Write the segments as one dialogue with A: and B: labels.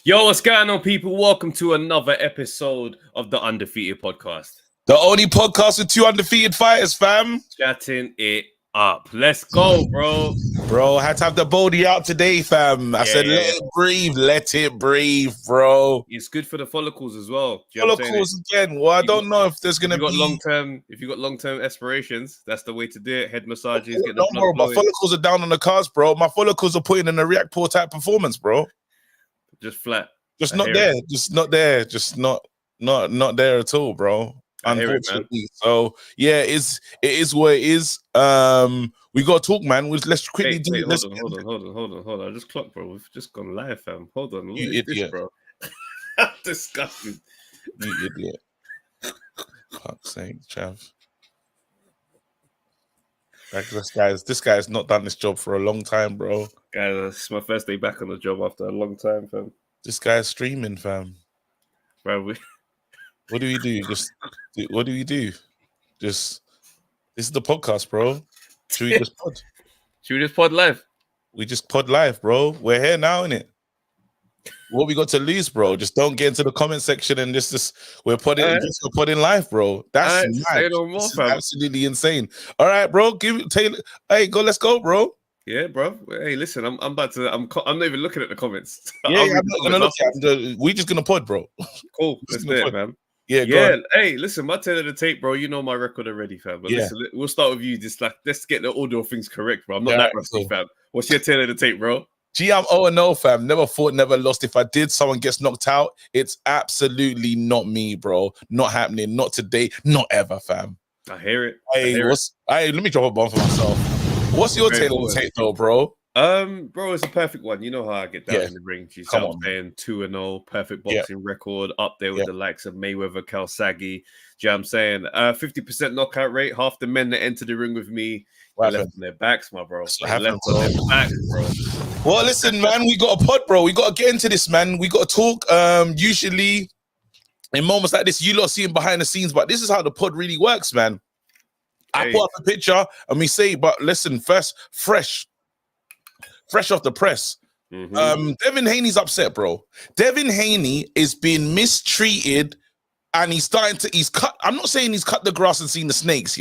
A: Yo, what's going on, people? Welcome to another episode of the Undefeated Podcast.
B: The only podcast with two undefeated fighters, fam.
A: Chatting it up. Let's go, bro.
B: Bro, I had to have the body out today, fam. I said, let it breathe, bro.
A: It's good for the follicles as well.
B: Follicles again. Well, I don't know if there's gonna be
A: if you got long-term aspirations, that's the way to do it. Head massages, get the
B: don't worry, my follicles are down on the cards, bro. My follicles are putting in a Riakporhe type performance, bro.
A: Just flat.
B: Just not there. Just not there. Just not there at all, bro. Unfortunately. So yeah, it is what it is. We gotta talk, man. Let's quickly do it.
A: Hold on. I just clocked, bro. We've just gone live, fam. Hold on.
B: You idiot,
A: this, bro. Disgusting.
B: You idiot. Fuck's sake, Trav. Like this guy's not done this job for a long time, bro.
A: Guys, it's my first day back on the job after a long time, fam.
B: This guy's streaming, fam.
A: Bro,
B: what do we do? What do we do? This is the podcast, bro. Should we just pod?
A: Should we just pod live?
B: We just pod live, bro. We're here now, innit? What we got to lose, bro? Just don't get into the comment section and we're podding live, bro. That's absolutely insane. All right, bro. Taylor. Hey, let's go, bro.
A: Yeah, bro. Hey, listen, I'm not even looking at the comments.
B: Yeah, I'm not gonna look at them. We're just gonna pod, bro.
A: Cool. Let's do it, man.
B: Yeah.
A: Hey, listen, my tail of the tape, bro. You know my record already, fam. But listen, we'll start with you. Let's get the audio things correct, bro. I'm not that rusty, fam. What's your tail of the tape, bro?
B: Gee, I'm 0-0, fam. Never fought, never lost. If I did, someone gets knocked out. It's absolutely not me, bro. Not happening. Not today. Not ever, fam.
A: I hear it.
B: Let me drop a bomb for myself. What's your tail of the tape, though, bro?
A: Bro, it's a perfect one. You know how I get down in the ring. She's out playing 2-0, perfect boxing record, up there with the likes of Mayweather, Calsagi. Do you know what I'm saying? 50% knockout rate. Half the men that enter the ring with me left on their backs, my bro. Left on their backs, bro.
B: Well, listen, man, we got a pod, bro. We got to get into this, man. We got to talk. Usually, in moments like this, you lot see him behind the scenes, but this is how the pod really works, man. I put up a picture and we say, but listen, first, fresh off the press. Devin Haney's upset, bro. Devin Haney is being mistreated and he's cut. I'm not saying he's cut the grass and seen the snakes,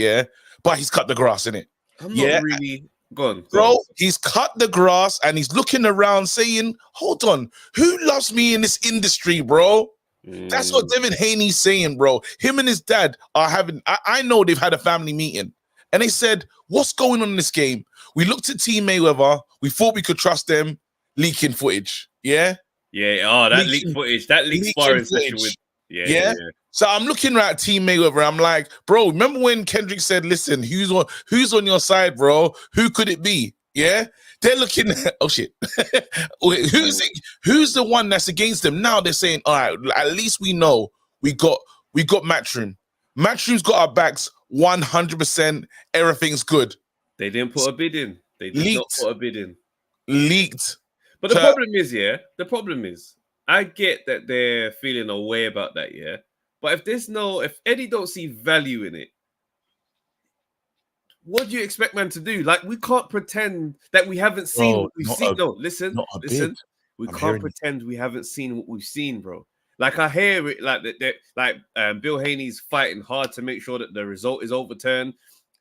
B: but he's cut the grass, innit?
A: I'm not really gone.
B: Bro, he's cut the grass and he's looking around saying, hold on, who loves me in this industry, bro? That's what Devin Haney's saying, bro. Him and his dad are having, I know they've had a family meeting and they said, what's going on in this game? We looked at Team Mayweather. We thought we could trust them leaking footage. Yeah.
A: That leaked footage. That leaked sparring session with. Yeah.
B: So I'm looking at Team Mayweather. I'm like, bro, remember when Kendrick said, listen, who's on your side, bro? Who could it be? Yeah. They're looking at, oh shit. Who's the one that's against them? Now they're saying, all right, at least we know we got Matchroom. Matchroom's got our backs 100%. Everything's good.
A: They didn't put a bid in. They did not put a bid in.
B: Leaked.
A: But the problem is, I get that they're feeling a way about that, But if Eddie don't see value in it, what do you expect man to do? Like, we can't pretend that we haven't seen what we've seen. Listen. We can't pretend we haven't seen what we've seen, bro. Like, I hear it, like Bill Haney's fighting hard to make sure that the result is overturned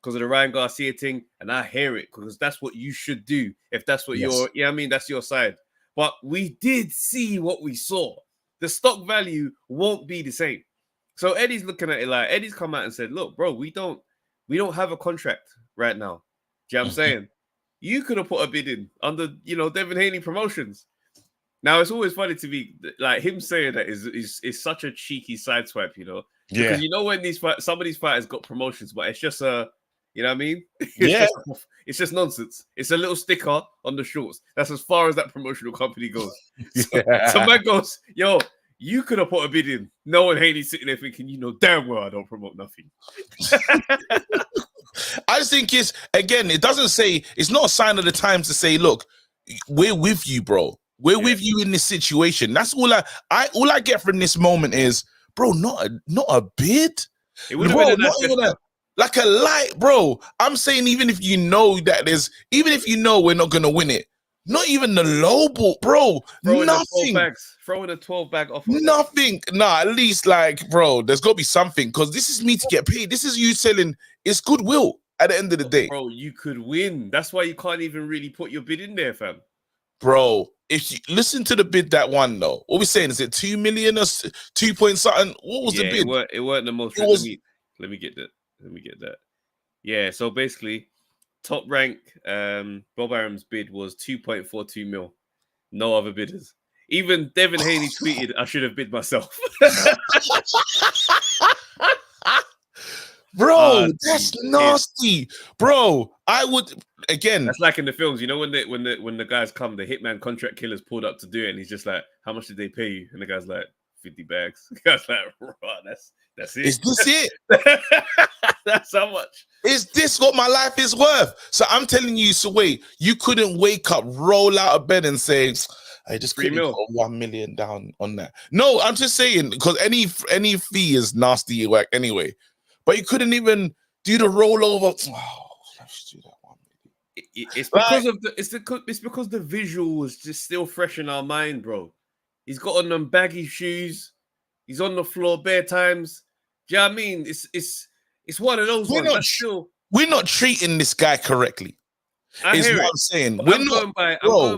A: because of the Ryan Garcia thing, and I hear it because that's what you should do if that's what that's your side. But we did see what we saw. The stock value won't be the same. So Eddie's looking at it like Eddie's come out and said, look, bro, we don't have a contract right now. Do you know what I'm saying? You could have put a bid in under, Devin Haney Promotions. Now, it's always funny to me, like, him saying that is such a cheeky sideswipe, Because when some of these fighters got promotions, but it's just you know what I mean? It's just nonsense. It's a little sticker on the shorts. That's as far as that promotional company goes. So man goes, yo, you could have put a bid in. No one Haney's sitting there thinking, damn well I don't promote nothing.
B: I just think it doesn't say, it's not a sign of the times to say, look, we're with you, bro. We're with you in this situation. That's all I get from this moment is, bro, not a bid.
A: It would have been
B: like a light, bro. I'm saying even if you know we're not gonna win it, Not even the low ball, bro. Nothing.
A: Throwing a 12 bag off.
B: Nothing. Nah, at least like, bro, there's got to be something because this is me to get paid. This is you selling. It's goodwill at the end of the day.
A: Bro, you could win. That's why you can't even really put your bid in there, fam.
B: Bro, if you listen to the bid that one though, what we saying? Is it 2 million or 2 point something? What was the bid?
A: It weren't the most. Let me get that. Yeah, so basically, top rank Bob Arum's bid was 2.42 mil. No other bidders. Even Devin Haney tweeted, "I should have bid myself."
B: Bro, that's nasty, bro. I would again.
A: That's like in the films, you know, when the guys come, the hitman contract killers pulled up to do it, and he's just like, "How much did they pay you?" And the guy's like, 50 bags. The guy's like, "Right, that's it.
B: Is this it?
A: That's how much.
B: Is this what my life is worth?" So I'm telling you, so wait, you couldn't wake up, roll out of bed, and say, "I just couldn't put 1 million down on that." No, I'm just saying because any fee is nasty work anyway. But you couldn't even do the rollover. Oh, let's do that one.
A: It's because of it's because the visual was just still fresh in our mind, bro. He's got on them baggy shoes. He's on the floor bare times. Do you know what I mean? It's one of those ones.
B: We're not treating this guy correctly.
A: Is what
B: I'm saying.
A: I'm going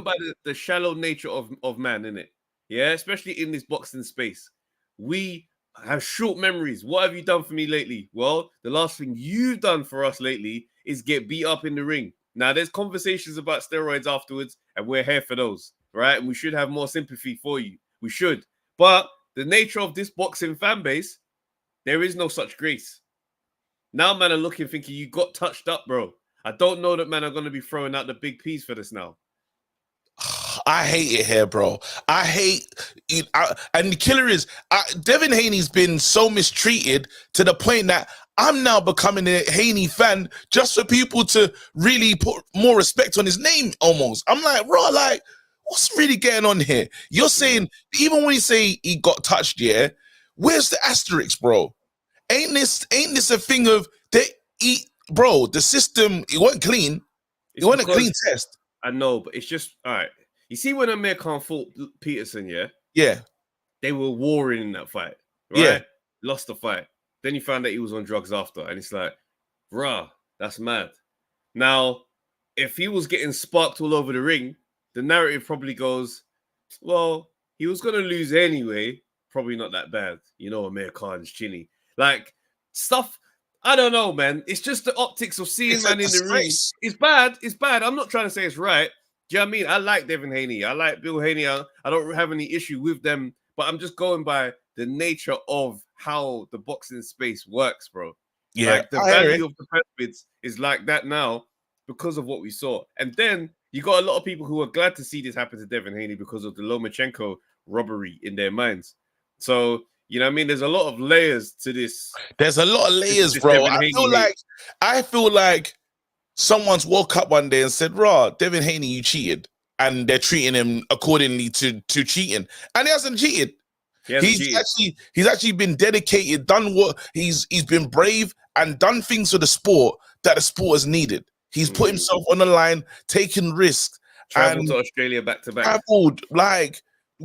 A: by the shallow nature of man, innit? Yeah, especially in this boxing space. We have short memories. What have you done for me lately? Well, the last thing you've done for us lately is get beat up in the ring. Now, there's conversations about steroids afterwards, and we're here for those, right? And we should have more sympathy for you. We should. But the nature of this boxing fan base, there is no such grace. Now, man are looking, thinking you got touched up, bro. I don't know that man are going to be throwing out the big P's for this now.
B: I hate it here, bro. I hate it. And the killer is, Devin Haney's been so mistreated to the point that I'm now becoming a Haney fan just for people to really put more respect on his name almost. I'm like, bro, like, what's really getting on here? You're saying, even when you say he got touched, yeah, where's the asterisk, bro? Ain't this a thing of, bro, the system, it wasn't clean. It wasn't a clean test.
A: I know, but it's just, all right. You see when Amir Khan fought Peterson, yeah?
B: Yeah.
A: They were warring in that fight, right? Yeah. Lost the fight. Then you found that he was on drugs after. And it's like, bruh, that's mad. Now, if he was getting sparked all over the ring, the narrative probably goes, well, he was going to lose anyway. Probably not that bad. You know, Amir Khan's chinny. Like, stuff, I don't know, man. It's just the optics of seeing man in the ring. It's bad. It's bad. I'm not trying to say it's right. Do you know what I mean? I like Devin Haney. I like Bill Haney. I don't have any issue with them, but I'm just going by the nature of how the boxing space works, bro.
B: Yeah.
A: Like the value of the press bids is like that now because of what we saw. And then you got a lot of people who are glad to see this happen to Devin Haney because of the Lomachenko robbery in their minds. So, you know what I mean? There's a lot of layers to this.
B: There's a lot of layers, bro. I feel like someone's woke up one day and said, "Raw, Devin Haney, you cheated," and they're treating him accordingly to cheating, and he hasn't cheated. He's actually been dedicated, done what he's been brave and done things for the sport that the sport has needed. He's put himself on the line, taken risks,
A: traveled to Australia back to back.
B: Traveled, like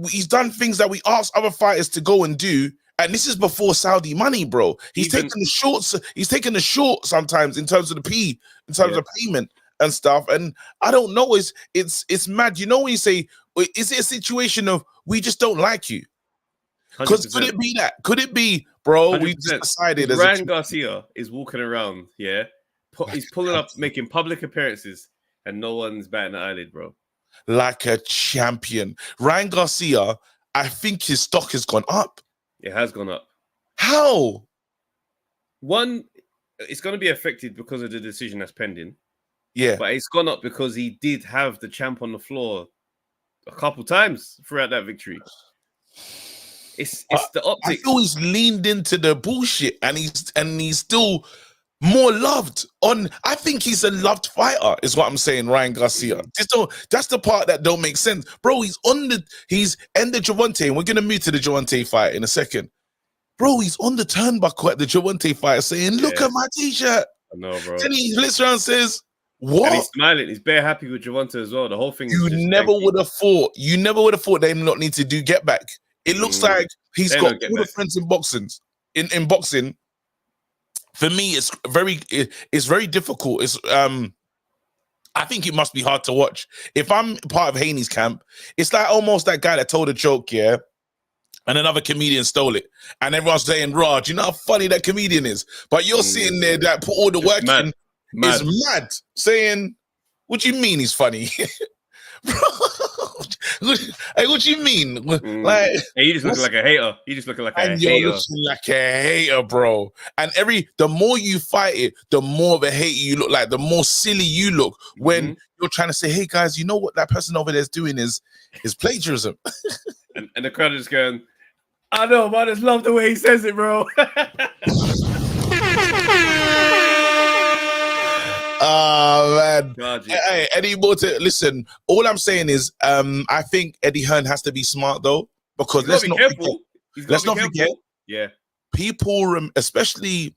B: he's done things that we asked other fighters to go and do. And this is before Saudi money, bro. He's taking the shorts. He's taking the short sometimes in terms of of payment and stuff. And I don't know. It's mad. You know when you say, is it a situation of we just don't like you? Because could it be that? Could it be, bro? 100%. We just decided.
A: Ryan Garcia is walking around. Yeah, he's pulling up, making public appearances, and no one's batting an eyelid, bro.
B: Like a champion, Ryan Garcia. I think his stock has gone up.
A: It has gone up.
B: How?
A: One, it's going to be affected because of the decision that's pending.
B: Yeah.
A: But it's gone up because he did have the champ on the floor a couple times throughout that victory. It's the optics.
B: I feel he's leaned into the bullshit and he's still more loved on. I think he's a loved fighter, is what I'm saying, Ryan Garcia. That's the part that don't make sense. Bro, he's in the Gervonta, and we're gonna move to the Gervonta fight in a second. Bro, he's on the turnbuckle at the Gervonta fight saying, "Look at my t-shirt."
A: I know, bro.
B: Then he flips around and says, What?
A: And he's smiling. He's bare happy with Gervonta as well. The whole thing is just
B: never would have thought. You never would have thought they not need to do get back. It looks like he's got all the friends in boxing. In boxing, for me, it's very difficult. It's I think it must be hard to watch. If I'm part of Haney's camp, it's like almost that guy that told a joke, yeah, and another comedian stole it, and everyone's saying, "Raj, do you know how funny that comedian is?" But you're sitting there that put all the work in, is mad, saying, "What do you mean he's funny?" Hey, what do you mean? Like,
A: hey, you just looking like a hater. You just looking like a hater.
B: You're looking like a hater, bro. And the more you fight it, the more of a hater you look like, the more silly you look when you're trying to say, "Hey guys, you know what that person over there is doing is plagiarism."
A: and the crowd is going, "I know, man. I just love the way he says it, bro."
B: Oh man. Hey, Eddie more to listen. All I'm saying is I think Eddie Hearn has to be smart though, because let's not forget.
A: Yeah.
B: People, especially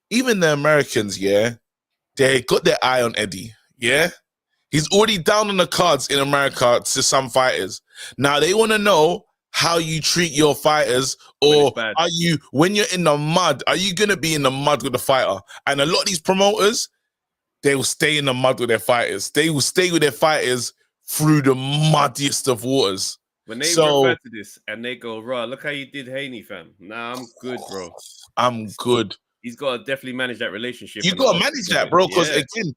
B: even the Americans, yeah, they got their eye on Eddie. Yeah. He's already down on the cards in America to some fighters. Now they want to know how you treat your fighters, or are you, when you're in the mud, are you gonna be in the mud with the fighter? And a lot of these promoters, they will stay in the mud with their fighters. They will stay with their fighters through the muddiest of waters.
A: When they refer to this and they go, "Raw, look how you did Haney, fam." Nah, I'm good, bro.
B: I'm good.
A: He's got to definitely manage that relationship.
B: You got to manage that, bro, because again,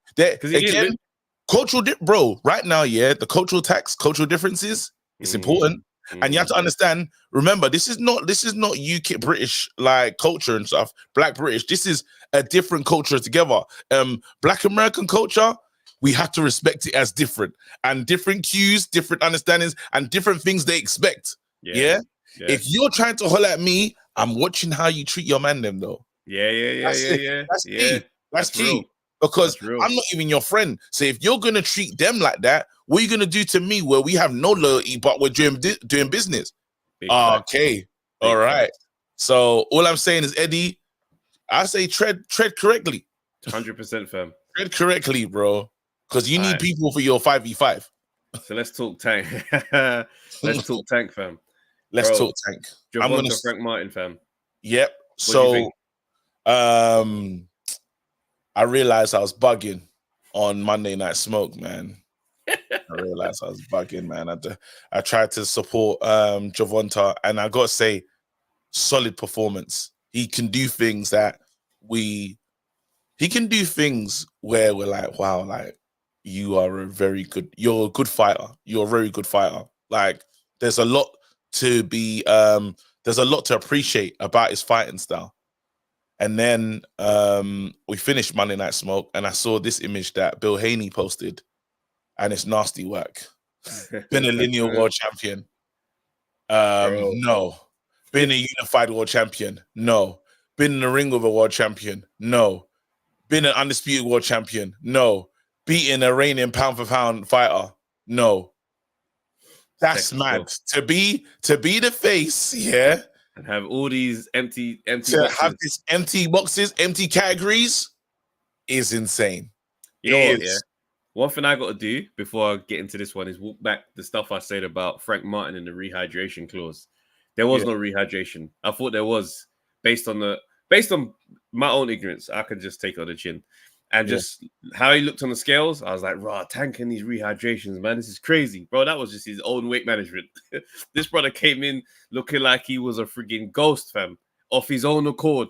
B: cultural, bro. Right now, yeah, the cultural tax, cultural differences, it's important. And you have to understand, remember, this is not UK British like culture and stuff, Black British. This is a different culture together. Black American culture, we have to respect it as different, and different cues, different understandings, and different things they expect. Yeah. If you're trying to holler at me, I'm watching how you treat your man them though.
A: That's
B: key. That's key. Because I'm not even your friend. So if you're gonna treat them like that, what are you gonna do to me where we have no loyalty, but we're doing business? Okay, all right. So all I'm saying is, Eddie, I say tread correctly.
A: 100% fam.
B: Tread correctly, bro. Because you need people for your 5v5.
A: So let's talk tank. Let's talk tank, fam.
B: Let's talk tank.
A: I'm gonna Frank Martin, fam.
B: Yep. So I realized I was bugging on Monday Night Smoke, man. I realized I was bugging, man. I tried to support Gervonta, and I got to say, solid performance. He can do things that he can do things where we're like, wow, like you're a good fighter. You're a very good fighter. Like there's a lot to be, there's a lot to appreciate about his fighting style. And then we finished Monday Night Smoke, and I saw this image that Bill Haney posted, and it's nasty work. Been a lineal world champion. No. Been a unified world champion. No. Been in the ring with a world champion. No. Been an undisputed world champion. No. Beating a reigning pound for pound fighter. No. That's mad. To be the face, yeah.
A: And have all these empty
B: boxes. Have these empty boxes, empty categories is insane.
A: You know what, yeah? One thing I got to do before I get into this one is walk back the stuff I said about Frank Martin and the rehydration clause. There was no rehydration. I thought there was, based on my own ignorance. I could just take it on the chin. And just how he looked on the scales, I was like, "Raw, tanking these rehydrations, man. This is crazy, bro." That was just his own weight management. This brother came in looking like he was a frigging ghost, fam, off his own accord.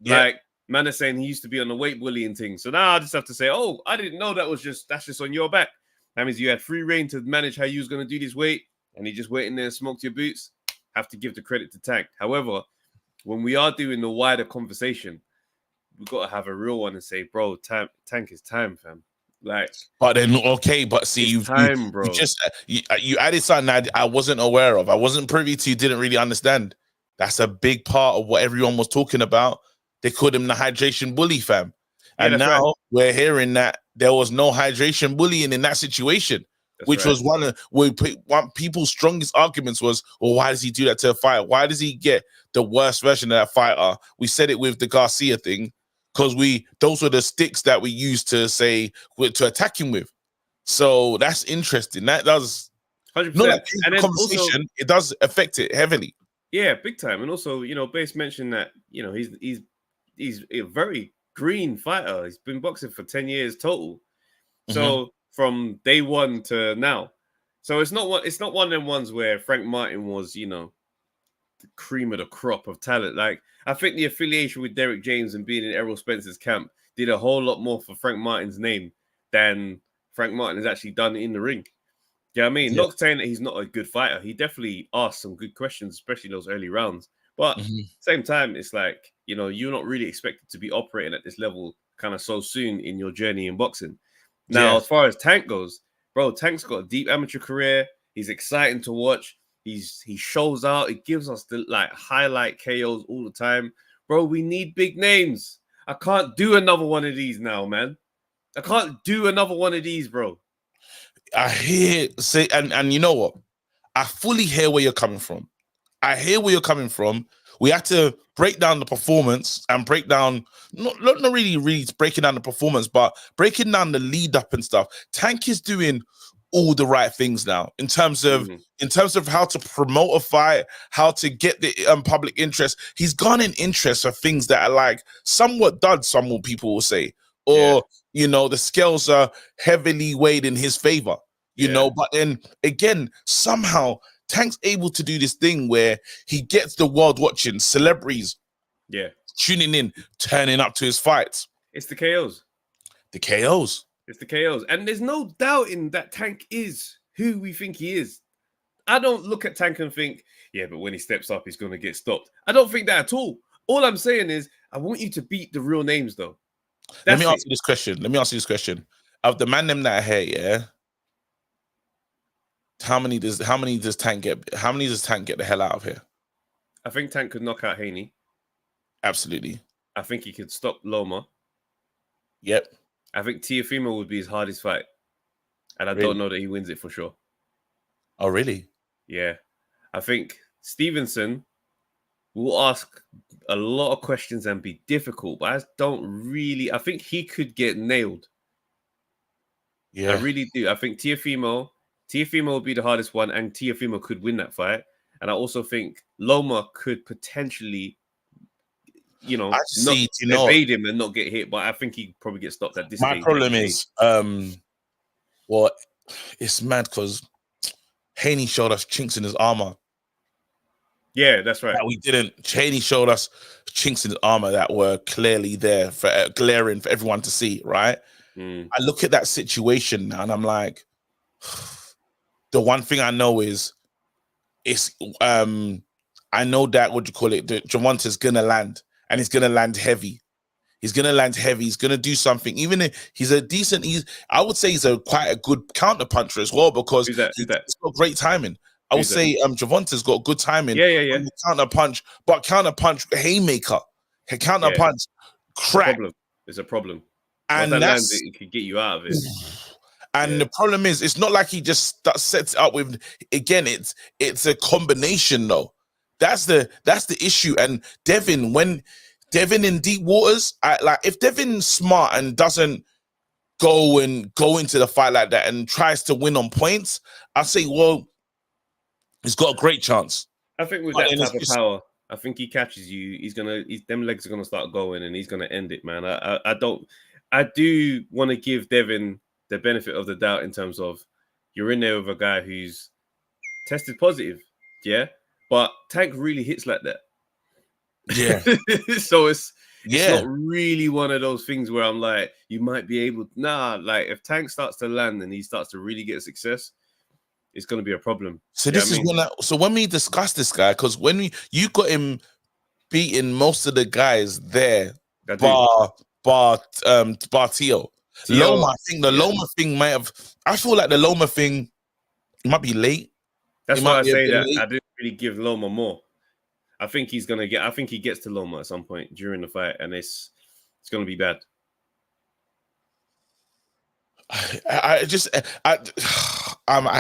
A: Yeah. Like, man is saying he used to be on the weight bullying thing. So now I just have to say, "Oh, I didn't know that's just on your back." That means you had free reign to manage how you was going to do this weight, and he just went in there and smoked your boots. Have to give the credit to Tank. However, when we are doing the wider conversation, we got to have a real one and say, bro, Tank is time, fam. Like,
B: but then but see, you added something I wasn't aware of. I wasn't privy to. Didn't really understand. That's a big part of what everyone was talking about. They called him the hydration bully, fam. And now we're hearing that there was no hydration bullying in that situation, which was one of people's strongest arguments was, well, why does he do that to a fighter? Why does he get the worst version of that fighter? We said it with the Garcia thing. because those were the sticks that we used to say to attack him with. So that's interesting. That does
A: 100%.
B: not like
A: and then
B: conversation. Also, it does affect it heavily.
A: Yeah, big time. And also, Base mentioned that he's a very green fighter. He's been boxing for 10 years total. So from day one to now. So it's not one of them ones where Frank Martin was, the cream of the crop of talent. Like, I think the affiliation with Derek James and being in Errol Spencer's camp did a whole lot more for Frank Martin's name than Frank Martin has actually done in the ring. Yeah, I mean, not saying that he's not a good fighter. He definitely asked some good questions, especially those early rounds. But same time, it's like, you're not really expected to be operating at this level kind of so soon in your journey in boxing. Now, as far as Tank goes, bro, Tank's got a deep amateur career. He's exciting to watch. He shows out. He gives us the highlight KOs all the time. Bro, we need big names. I can't do another one of these now, man. I can't do another one of these, bro.
B: I hear and you know what? I fully hear where you're coming from. I hear where you're coming from. We have to break down the performance and break down not really breaking down the performance, but breaking down the lead up and stuff. Tank is doing all the right things now in terms of how to promote a fight, how to get the public interest. He's gone in interest for things that are like somewhat dud, some people will say, or the scales are heavily weighed in his favor, you know. But then again, somehow Tank's able to do this thing where he gets the world watching, celebrities tuning in, turning up to his fights.
A: It's the KOs.
B: The KOs.
A: It's the KOs. And there's no doubting that Tank is who we think he is. I don't look at Tank and think, but when he steps up, he's going to get stopped. I don't think that at all. All I'm saying is, I want you to beat the real names, though.
B: Let me ask you this question. Of the man them that are here, how many does Tank get? How many does Tank get the hell out of here?
A: I think Tank could knock out Haney.
B: Absolutely.
A: I think he could stop Loma.
B: Yep.
A: I think Teofimo would be his hardest fight. And I don't know that he wins it for sure.
B: Oh, really?
A: Yeah. I think Stevenson will ask a lot of questions and be difficult, but I think he could get nailed. Yeah. I really do. I think Teofimo will be the hardest one, and Teofimo could win that fight. And I also think Loma could potentially, evade him and not get hit, but I think he probably get stopped at this stage.
B: My problem is, it's mad because Haney showed us chinks in his armor.
A: Yeah, that's right.
B: That we didn't. Haney showed us chinks in his armor that were clearly there, glaring for everyone to see, right? I look at that situation now and I'm like, the one thing I know is, I know that, Gervonta's gonna land, and he's gonna land heavy. He's gonna land heavy. He's gonna do something. Even if he's I would say he's quite a good counter puncher as well, because he's got great timing. I would say Gervonta's got good timing.
A: Yeah.
B: Counter punch haymaker. Counter punch crack.
A: It's a problem.
B: And
A: that lands, it could get you out of it.
B: And the problem is, it's not like he just sets it up with. Again, it's a combination though. That's the issue. And Devin, when Devin in deep waters, if Devin's smart and doesn't go into the fight like that and tries to win on points, I say, well, he's got a great chance.
A: I think with that type of power, I think he catches you. Them legs are gonna start going, and he's gonna end it, man. I do want to give Devin the benefit of the doubt in terms of you're in there with a guy who's tested positive, but Tank really hits like that.
B: Yeah.
A: So it's not really one of those things where I'm like, you might be able. If Tank starts to land and he starts to really get success, it's going to be a problem.
B: So when we discuss this guy, because when you got him beating most of the guys there, bar Tio. Loma, I think the Loma thing might have. I feel like the Loma thing might be late.
A: That's why I say that I didn't really give Loma more. I think he's gonna get. I think he gets to Loma at some point during the fight, and it's gonna be bad.
B: I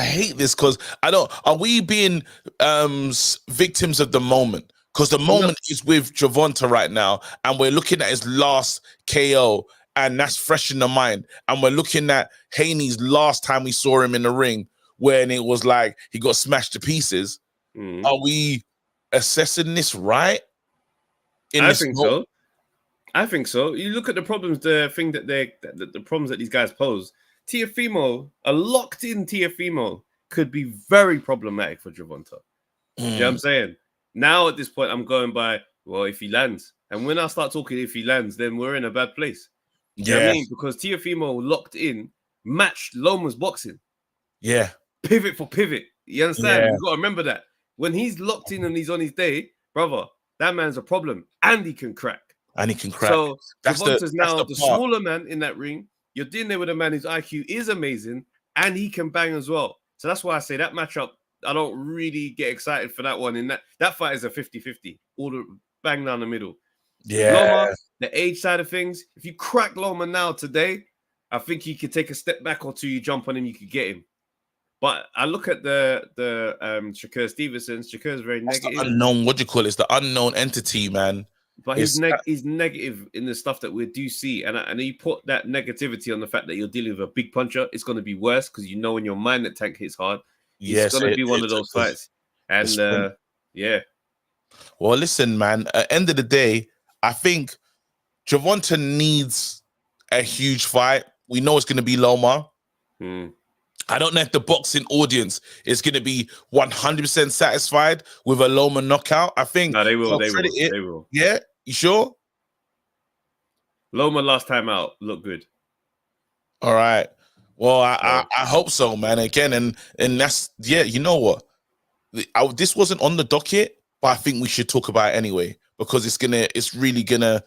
B: hate this because I don't. Are we being victims of the moment? because the moment is with Gervonta right now, and we're looking at his last KO, and that's fresh in the mind. And we're looking at Haney's last time we saw him in the ring, when it was like he got smashed to pieces. Are we assessing this right?
A: I think so. I think so. You look at the problems, the problems that these guys pose. Teofimo, a locked-in Teofimo, could be very problematic for Gervonta. You know what I'm saying? Now at this point, I'm going by, well, if he lands. And when I start talking if he lands, then we're in a bad place. You know what I mean? Because Teofimo locked in, matched Loma's boxing.
B: Yeah.
A: Pivot for pivot. You understand? You got to remember that. When he's locked in and he's on his day, brother, that man's a problem. And he can crack. So Gervonta's now the smaller man in that ring. You're dealing there with a man whose IQ is amazing and he can bang as well. So that's why I say that matchup, I don't really get excited for that one. In that fight is a 50-50. All the bang down the middle.
B: Yeah.
A: Loma, the age side of things, if you crack Loma now today, I think you could take a step back or two, you jump on him, you could get him. But I look at the Shakur Stevenson. Shakur's very negative.
B: The unknown, what do you call it? It's the unknown entity, man.
A: But he's negative in the stuff that we do see. And you put that negativity on the fact that you're dealing with a big puncher, it's going to be worse because you know in your mind that Tank hits hard. It's going to be one of those fights. And yeah.
B: Well, listen, man, at the end of the day, I think Gervonta needs a huge fight. We know it's going to be Loma. I don't know if the boxing audience is going to be 100% satisfied with a Loma knockout. I think
A: they will.
B: Yeah, you sure?
A: Loma last time out looked good.
B: All right. Well, I hope so, man. Again, and that's you know what? This wasn't on the docket, but I think we should talk about it anyway because it's really gonna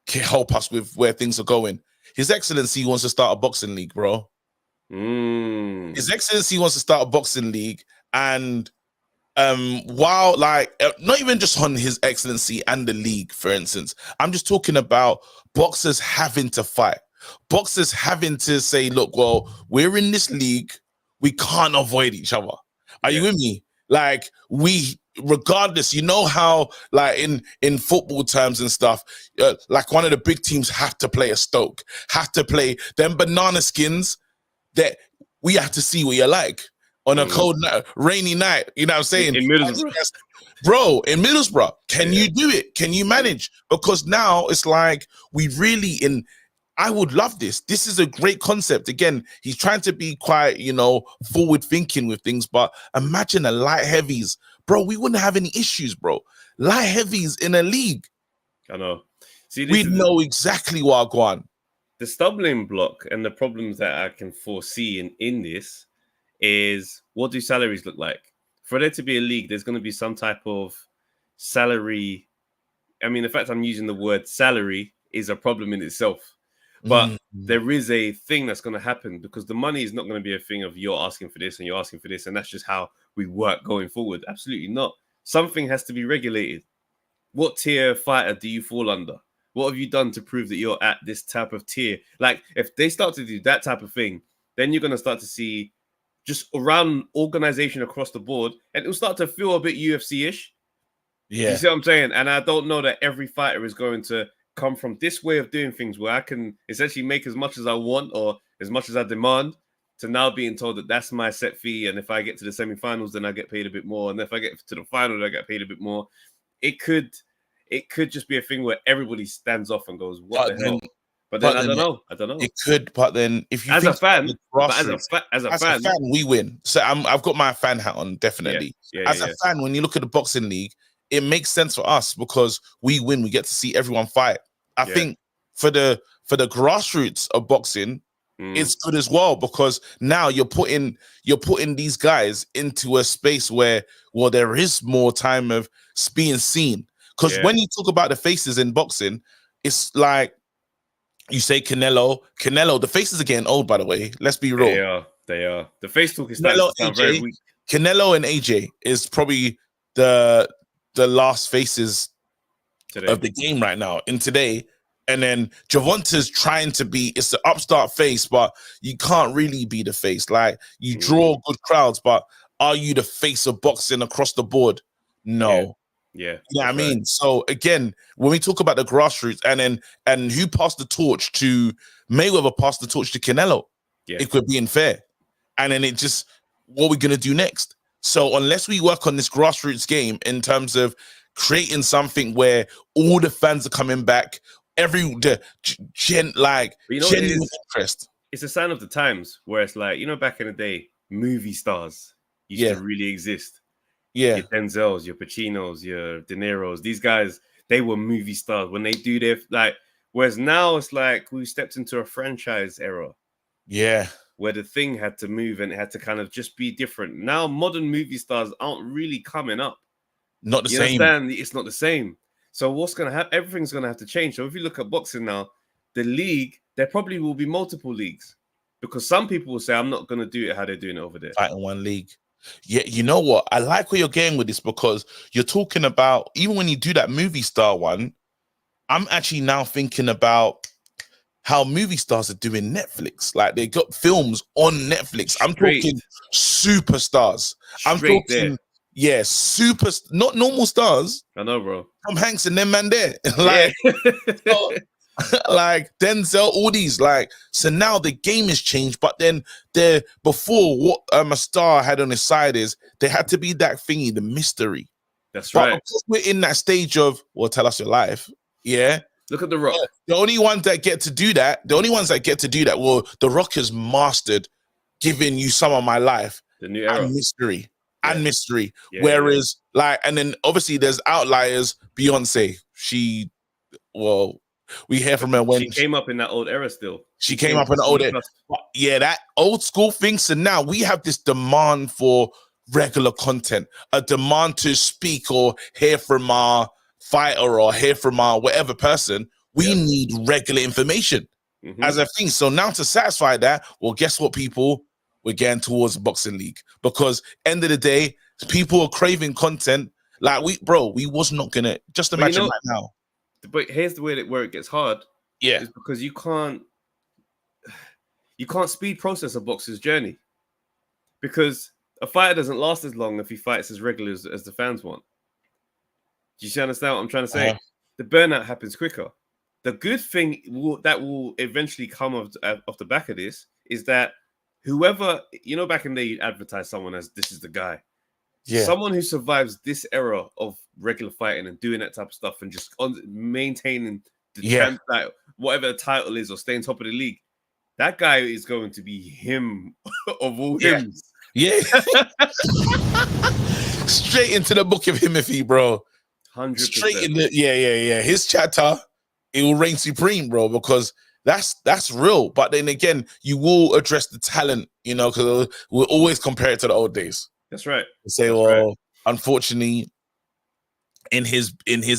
B: help us with where things are going. His Excellency wants to start a boxing league, bro. His Excellency wants to start a boxing league, and while not even just on His Excellency and the league, for instance, I'm just talking about boxers having to fight, boxers having to say, look, well, we're in this league, we can't avoid each other. Are you with me? Like regardless, you know how in football terms and stuff, like one of the big teams have to play a Stoke, have to play them banana skins. That we have to see what you're like on a cold night, rainy night. You know what I'm saying?
A: In Middlesbrough.
B: Bro, in Middlesbrough. Can you do it? Can you manage? Because now it's like I would love this. This is a great concept. Again, he's trying to be quite, forward thinking with things, but imagine a light heavies. Bro, we wouldn't have any issues, bro. Light heavies in a league.
A: I know. See,
B: we know exactly what I want.
A: The stumbling block and the problems that I can foresee in this is, what do salaries look like? For there to be a league, there's going to be some type of salary. I mean, the fact I'm using the word salary is a problem in itself. But there is a thing that's going to happen because the money is not going to be a thing of you're asking for this and you're asking for this. And that's just how we work going forward. Absolutely not. Something has to be regulated. What tier fighter do you fall under? What have you done to prove that you're at this type of tier? Like, if they start to do that type of thing, then you're going to start to see just around organization across the board, and it'll start to feel a bit UFC-ish. Yeah. You see what I'm saying? And I don't know that every fighter is going to come from this way of doing things where I can essentially make as much as I want or as much as I demand, to now being told that that's my set fee. And if I get to the semifinals, then I get paid a bit more. And if I get to the final, I get paid a bit more. It could just be a thing where everybody stands off and goes, "What the hell?" But then I don't know.
B: It could, but then if you
A: as a fan,
B: as a fan, we win. So I've got my fan hat on, definitely. As a fan, when you look at the boxing league, it makes sense for us because we win. We get to see everyone fight. I think for the grassroots of boxing, it's good as well because now you're putting these guys into a space where there is more time of being seen. Because when you talk about the faces in boxing, it's like you say Canelo. The faces are getting old, by the way. Let's be real.
A: They are. The face talk is starting to sound very weak.
B: Canelo and AJ is probably the last faces of the game right now in today. And then Gervonta's trying to be, it's the upstart face, but you can't really be the face. Like, you draw good crowds, but are you the face of boxing across the board? No.
A: Yeah.
B: You know what I mean? Right. So again, when we talk about the grassroots and who passed the torch to Mayweather, passed the torch to Canelo, if we're being fair. And then it just, what we're going to do next? So unless we work on this grassroots game in terms of creating something where all the fans are coming back, genuine interest.
A: It's a sign of the times where it's like, back in the day, movie stars used to really exist.
B: Yeah.
A: Your Denzels, your Pacinos, your De Niros, these guys, they were movie stars when they do their, like, whereas now it's like we stepped into a franchise era.
B: Yeah.
A: Where the thing had to move and it had to kind of just be different. Now modern movie stars aren't really coming up.
B: Not the same.
A: Understand? It's not the same. So what's going to happen? Everything's going to have to change. So if you look at boxing now, the league, there probably will be multiple leagues because some people will say, I'm not going to do it how they're doing it over there.
B: Fight in one league. Yeah, you know what? I like where you're getting with this because you're talking about, even when you do that movie star one, I'm actually now thinking about how movie stars are doing Netflix. Like they got films on Netflix. I'm talking superstars. I'm talking, not normal stars.
A: I know, bro.
B: Tom Hanks and them man there. Like, like Denzel, all these. Like, so now the game has changed, but then before what a star had on his side is they had to be that thingy, the mystery.
A: That's right.
B: But we're in that stage of, well, tell us your life. Yeah.
A: Look at The Rock.
B: The only ones that get to do that, well, The Rock has mastered giving you some of my life.
A: The new era.
B: And mystery. Whereas, like, and then obviously there's outliers. Beyonce, we hear from her when
A: she came up in that old era still.
B: She came up in the old era. Yeah, that old school thing. So now we have this demand for regular content, a demand to speak or hear from our fighter or hear from our whatever person. We need regular information as a thing. So now to satisfy that, well, guess what, people? We're getting towards the boxing league because end of the day, people are craving content. Like we was not gonna just imagine right now.
A: But here's the way where it gets hard.
B: Yeah,
A: is because you can't speed process a boxer's journey because a fighter doesn't last as long if he fights as regular as the fans want. Do you understand what I'm trying to say? The burnout happens quicker. The good thing that will eventually come off the back of this is that whoever, back in the day, you'd advertise someone as this is the guy. Yeah. Someone who survives this era of regular fighting and doing that type of stuff and just maintaining the whatever the title is or staying top of the league, that guy is going to be him of all hims.
B: Yeah. Straight into the book of Himothy, bro.
A: 100%.
B: Straight in the his chatter, it will reign supreme, bro, because that's real. But then again, you will address the talent, because we'll always compare it to the old days.
A: That's right.
B: Say, unfortunately, in his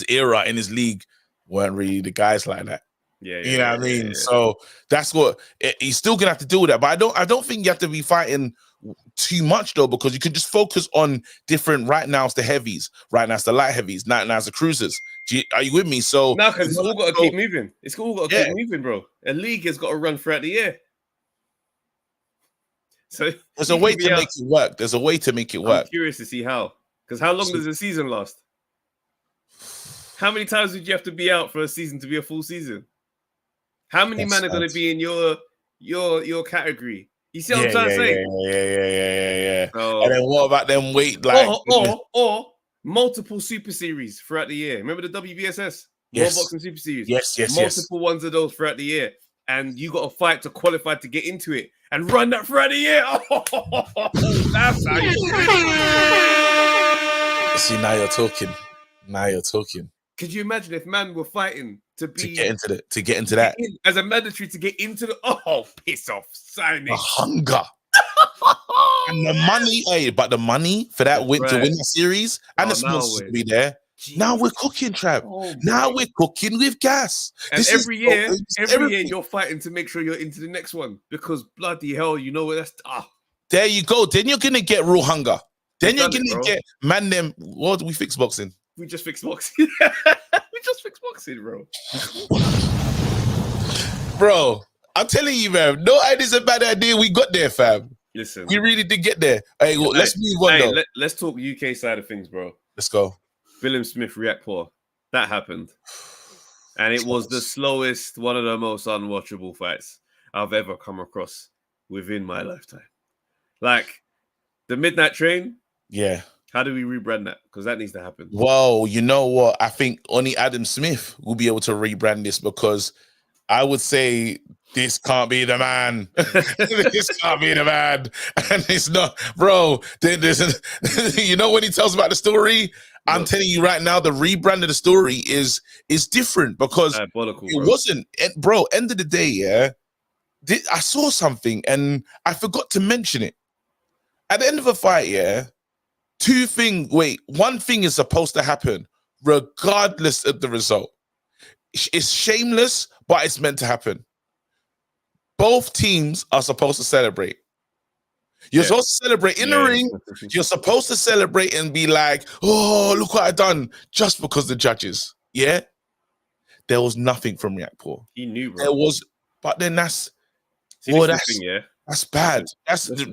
B: era, in his league, weren't really the guys like that. You know what I mean? Yeah. So that's what he's still gonna have to deal with that. But I don't think you have to be fighting too much though, because you can just focus on different. Right now it's the heavies, right now it's the light heavies, now it's the cruisers. Are you with me? So
A: no, because it's all got to keep moving. It's all got to keep moving, bro. A league has got to run throughout the year. So
B: there's a way to make it work. There's a way to make it work.
A: I'm curious to see how. Because how long does the season last? How many times would you have to be out for a season to be a full season? How many men are going to be in your category? You see what I'm trying to say?
B: Yeah. And then what about them weight
A: or multiple super series throughout the year? Remember the WBSS?
B: Yes.
A: World Boxing Super Series.
B: Yes.
A: Multiple ones of those throughout the year. And you got to fight to qualify to get into it and run that throughout the year. That's how you do it.
B: See, now you're talking.
A: Could you imagine if man were fighting to get
B: into that
A: as a mandatory to get into the piss off signing
B: the hunger and the money, but the money for that win to win the series and the sponsors to be there. Jeez. Now we're cooking, Trav. Now we're cooking with gas.
A: And every year you're fighting to make sure you're into the next one because bloody hell, that's
B: There you go. Then you're gonna get real hunger. Then you're gonna get them. What do we fix boxing?
A: We just fixed boxing. We just fixed boxing, bro.
B: Bro, I'm telling you, man. No idea's a bad idea. We got there, fam.
A: Listen,
B: we really did get there. Hey, let's move on.
A: Let's talk UK side of things, bro.
B: Let's go.
A: Billam-Smith, Riakporhe. That happened. And it was the slowest, one of the most unwatchable fights I've ever come across within my lifetime. Like, the Midnight Train.
B: Yeah.
A: How do we rebrand that? Because that needs to happen.
B: Well, you know what? I think only Adam Smith will be able to rebrand this, because I would say this can't be the man. This can't be the man. And it's not, bro. You know, when he tells about the story, I'm telling you right now, the rebrand of the story is different, because it wasn't, bro, end of the day, yeah, I saw something and I forgot to mention it. At the end of a fight, yeah, one thing is supposed to happen regardless of the result. It's shameless, but it's meant to happen. Both teams are supposed to celebrate. You're supposed to celebrate in the ring. You're supposed to celebrate and be like, oh, look what I done, just because the judges. Yeah? There was nothing from Riakporhe.
A: He knew, bro.
B: There was, but then that's bad.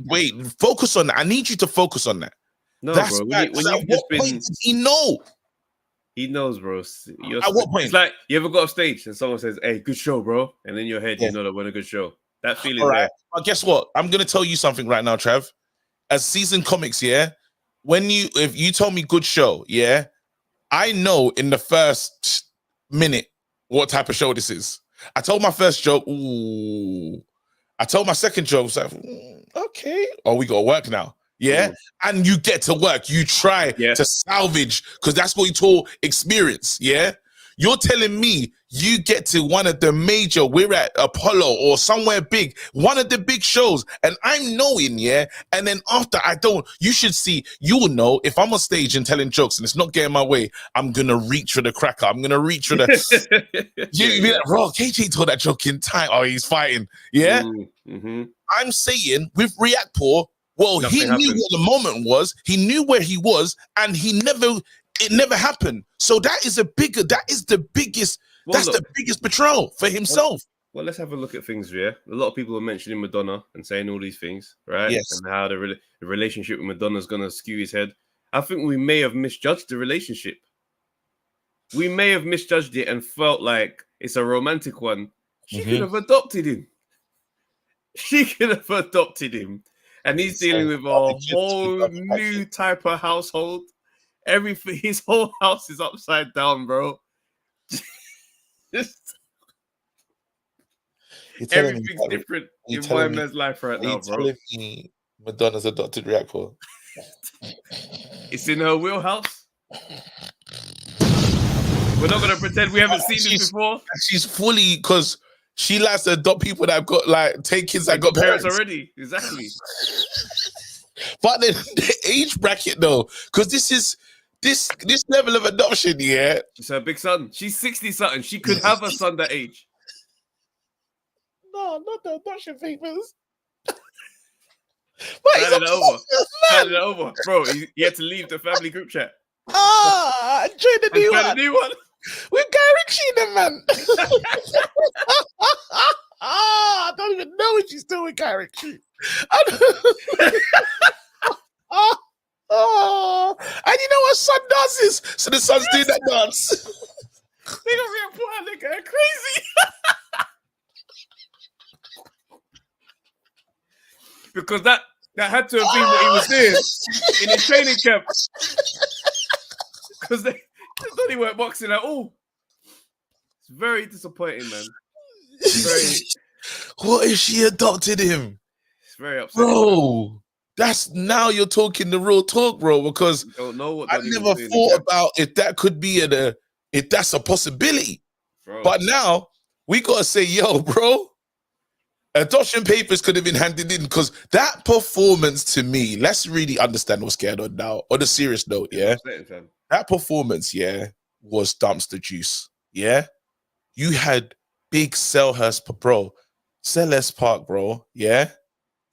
B: Wait, focus on that. I need you to focus on that.
A: No,
B: that's
A: bro.
B: Bad. When at what point did he know?
A: He knows, bro.
B: At what point?
A: It's like you ever got off stage and someone says, "Hey, good show, bro," and in your head you know that we're a good show. That feeling,
B: right. But guess what? I'm gonna tell you something right now, Trav. As seasoned comics, yeah. If you told me good show, yeah, I know in the first minute what type of show this is. I told my first joke, ooh. I told my second joke, I was like, okay. Oh, we gotta work now. Yeah. And you get to work. You try to salvage, because that's what you call experience. Yeah. You're telling me you get to one of the major, we're at Apollo or somewhere big, one of the big shows, and I'm knowing, yeah. And then after I don't, you should see, you will know if I'm on stage and telling jokes and it's not getting my way, I'm gonna reach for the cracker. I'm gonna reach for the. You be like, bro, KJ told that joke in time. Oh, he's fighting. Yeah. I'm saying with Riakporhe, well, he knew what the moment was. He knew where he was, and it never happened. So that is the biggest betrayal for himself.
A: Well, let's have a look at things here. A lot of people are mentioning Madonna and saying all these things, right?
B: Yes.
A: And how the relationship with Madonna is going to skew his head. I think we may have misjudged the relationship. We may have misjudged it and felt like it's a romantic one. She could have adopted him. And he's dealing with a whole new type of household. His whole house is upside down, bro. Everything's different in my man's life right now, bro.
B: Telling me Madonna's adopted Riakporhe.
A: It's in her wheelhouse. We're not gonna pretend we haven't seen this before.
B: She's fully, because she likes to adopt people that have got take kids that got parents
A: already. Exactly.
B: But then the age bracket though, because this level of adoption, yeah.
A: It's her big son. She's 60 something. She could have a son that age.
B: No, not the adoption papers.
A: Hand it over. Bro, he had to leave the family group chat.
B: Join the new one. With Guy Ritchie, the man. I don't even know if she's still with Guy Ritchie. And you know what son does is, so the son's doing that dance.
A: They don't report, they're going crazy. Because that had to have been what he was doing in his training camp. Because they thought he weren't boxing at all. It's very disappointing, man.
B: What if she adopted him?
A: It's very upsetting.
B: Bro, now you're talking the real talk, bro, because
A: don't know what
B: I never thought about if that could be if that's a possibility.
A: Bro.
B: But now we gotta say, yo, bro, adoption papers could have been handed in, because that performance, to me, let's really understand what's going on now. On a serious note, yeah. That performance, yeah, was dumpster juice. Yeah. You had big Selhurst, bro. Selhurst Park, bro. Yeah.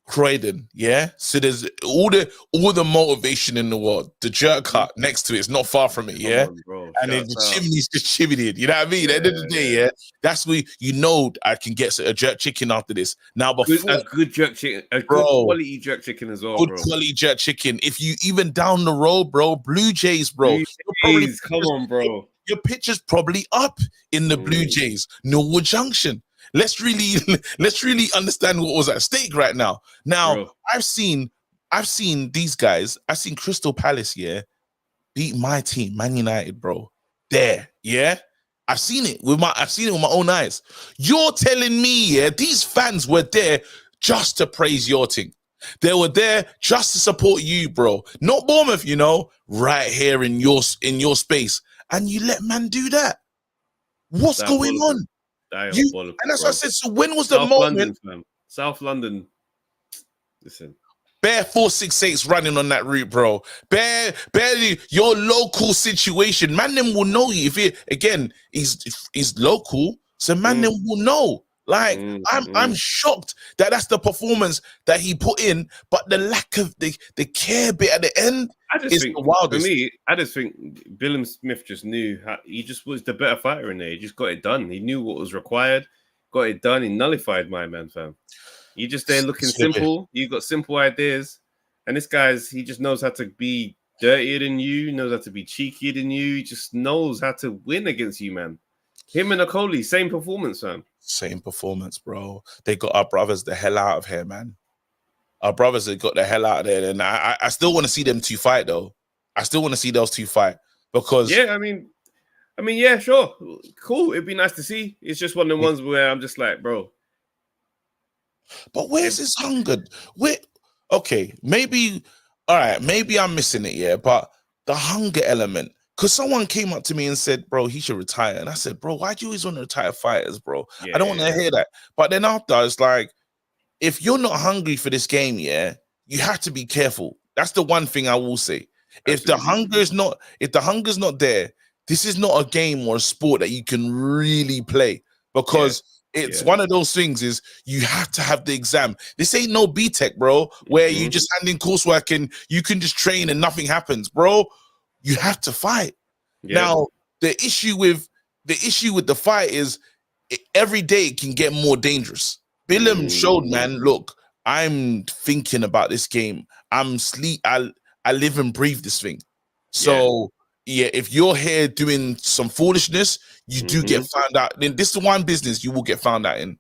B: Croydon, yeah. So there's all the motivation in the world. The jerk cut next to it's not far from it, yeah.
A: On, bro.
B: And then the chimney's just chimneyed. You know what I mean? At the end of the day, yeah. That's where I can get a jerk chicken after this. Now, before
A: a good jerk chicken, good quality jerk chicken as well, bro.
B: Quality jerk chicken. If you even down the road, bro, Blue Jays, bro.
A: Come on, bro.
B: Your picture's probably up in the Blue Jays, Norwood Junction. Let's really understand what was at stake right now. Now, bro. I've seen these guys. I've seen Crystal Palace, beat my team, Man United, bro. There, yeah. I've seen it with my own eyes. You're telling me, these fans were there just to praise your team. They were there just to support you, bro. Not Bournemouth, right here in your space, and you let man do that. What's going on? And that's what I said. So when was the moment?
A: South London. Listen.
B: Bare 468's running on that route, bro. Barely your local situation. Man, them will know you. He's local, so man, them will know. Like, I'm shocked that that's the performance that he put in, but the lack of the care bit at the end is the wildest.
A: For me, I just think Billam-Smith just knew he just was the better fighter in there. He just got it done. He knew what was required, got it done. He nullified my man, fam. You just there looking simple. You got simple ideas, and this he just knows how to be dirtier than you. Knows how to be cheekier than you. He just knows how to win against you, man. Him and Okoli, same performance, fam.
B: Same performance, bro. They got our brothers the hell out of here, man. Our brothers have got the hell out of there, and I still want to see them two fight, though. I still want to see those two fight because
A: I mean, yeah, sure, cool. It'd be nice to see. It's just one of the ones where I'm just like, bro.
B: But where's his hunger? Maybe I'm missing it, but the hunger element. Because someone came up to me and said, bro, he should retire. And I said, bro, why do you always want to retire fighters, bro? I don't want to hear that. But then after, it's like, if you're not hungry for this game, you have to be careful. That's the one thing I will say. Absolutely. If the hunger's not there, this is not a game or a sport that you can really play. Because it's one of those things is you have to have the exam. This ain't no B-Tech, bro, where you just hand in coursework and you can just train and nothing happens, bro. You have to fight. Now, the issue with the fight is every day it can get more dangerous. Billam showed, man, look, I'm thinking about this game. I live and breathe this thing. So, if you're here doing some foolishness, you do get found out. Then this is one business you will get found out in.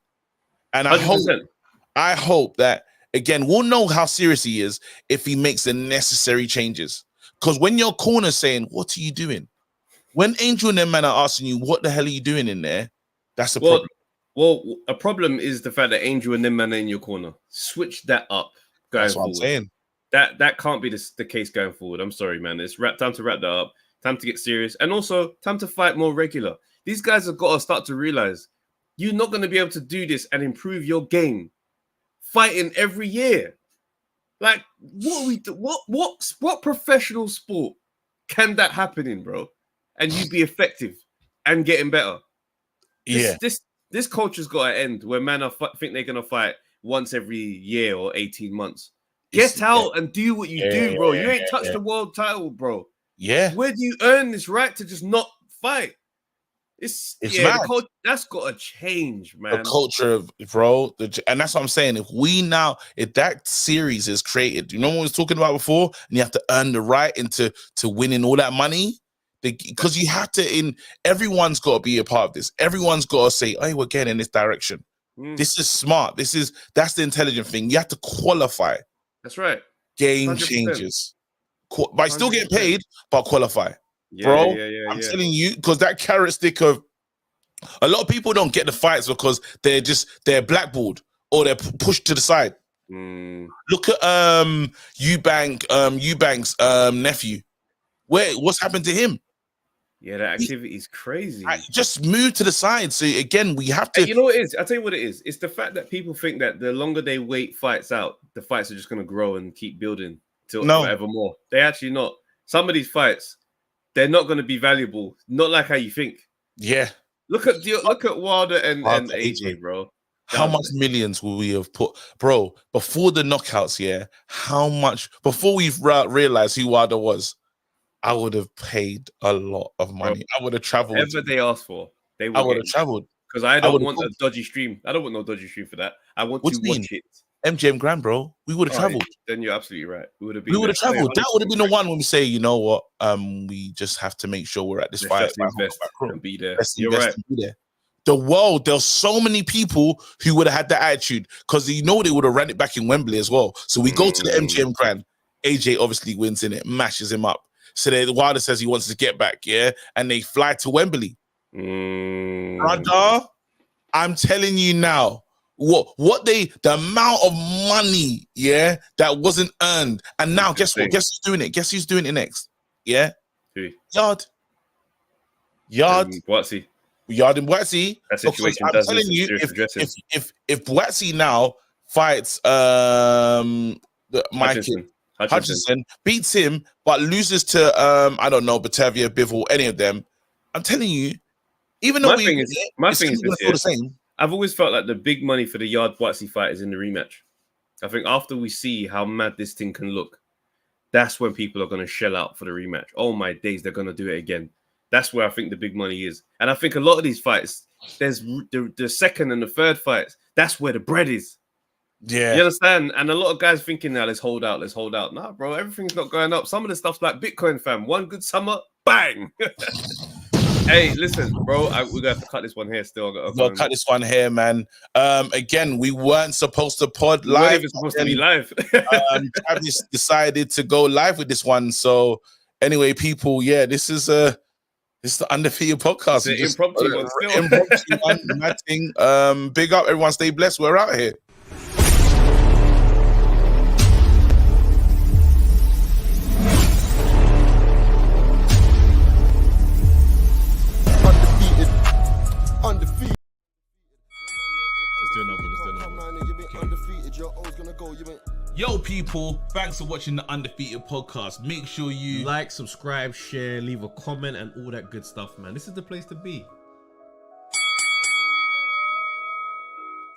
B: And I hope that, again, we'll know how serious he is if he makes the necessary changes. Because when your corner's saying, what are you doing? When Angel and them man are asking you, what the hell are you doing in there? That's a problem.
A: Well, a problem is the fact that Angel and them man are in your corner. Switch that up going forward. That's what I'm saying. That can't be the case going forward. I'm sorry, man. It's time to wrap that up. Time to get serious. And also, time to fight more regular. These guys have got to start to realize you're not going to be able to do this and improve your game fighting every year. Like, what are we do? What professional sport can that happen in, bro? And you be effective and getting better. This culture's got to end where men think they're gonna fight once every year or 18 months. Get out and do what you do, bro. You ain't touched the world title, bro.
B: Yeah.
A: Where do you earn this right to just not fight? It's mad. That's got to change, man.
B: The culture of, bro, and that's what I'm saying. If that series is created, you know what we was talking about before, and you have to earn the right into winning all that money, because you have to. Everyone's got to be a part of this. Everyone's got to say, "Hey, we're getting in this direction. This is smart. That's the intelligent thing. You have to qualify."
A: That's right.
B: Game 100%. Changes, by still getting paid, but qualify. Bro, I'm telling you, because that carrot stick of a lot of people don't get the fights because they're blackballed or they're pushed to the side. Look at Eubank's nephew. What's happened to him?
A: Yeah, that activity is crazy.
B: Just move to the side. So again, we have to.
A: You know what it is? I'll tell you what it is. It's the fact that people think that the longer they wait fights out, the fights are just going to grow and keep building till forever more. They actually not. Some of these fights, they're not going to be valuable. Not like how you think.
B: Yeah.
A: Look at Wilder and AJ, bro.
B: How much millions will we have put, bro, before the knockouts? Yeah, how much before we've realized who Wilder was? I would have paid a lot of money. Bro, I would have traveled.
A: Whatever they asked for,
B: I would have traveled
A: because I don't want a dodgy stream. I don't want no dodgy stream for that. I want to watch it.
B: MGM Grand, bro. We would have traveled.
A: Then you're absolutely right. We would have
B: traveled. That would have been the one when we say, you know what? We just have to make sure we're at this fight.
A: Invest and be there.
B: You're right. The world, there's so many people who would have had that attitude because they would have ran it back in Wembley as well. So we go to the MGM Grand. AJ obviously wins in it, mashes him up. So the Wilder says he wants to get back, yeah, and they fly to Wembley. Brother, I'm telling you now, the amount of money, yeah, that wasn't earned, and now guess what? Guess who's doing it? Guess who's doing it next? Yeah,
A: who?
B: Yard,
A: Boatsy.
B: Yard and Boatsy.
A: That situation
B: I'm telling you, if Boatsy now fights Hutchinson beats him, but loses to I don't know, Batavia, Bivol, any of them. I'm telling you, even though
A: my thing is the same. I've always felt like the big money for the Yard Boatsy fight is in the rematch. I think after we see how mad this thing can look, that's when people are going to shell out for the rematch. Oh my days, they're going to do it again. That's where I think the big money is. And I think a lot of these fights, there's the second and the third fights, that's where the bread is.
B: Yeah.
A: You understand? And a lot of guys thinking now, let's hold out. Nah, bro, everything's not going up. Some of the stuff's like Bitcoin, fam. One good summer, bang. Hey, listen, bro, we're going to have to cut this one here still.
B: We'll cut this one here, man. Again, we weren't supposed to pod live. We weren't even
A: supposed to be live.
B: Travis decided to go live with this one. So anyway, people, yeah, this is the Undefeated podcast.
A: The impromptu one still.
B: Impromptu one, mad thing. Big up, everyone. Stay blessed. We're out here.
C: Undefeated.
A: Let's do another.
B: Yo, people, thanks for watching the Undefeated podcast. Make sure you
D: like, subscribe, share, leave a comment, and all that good stuff, man. This is the place to be.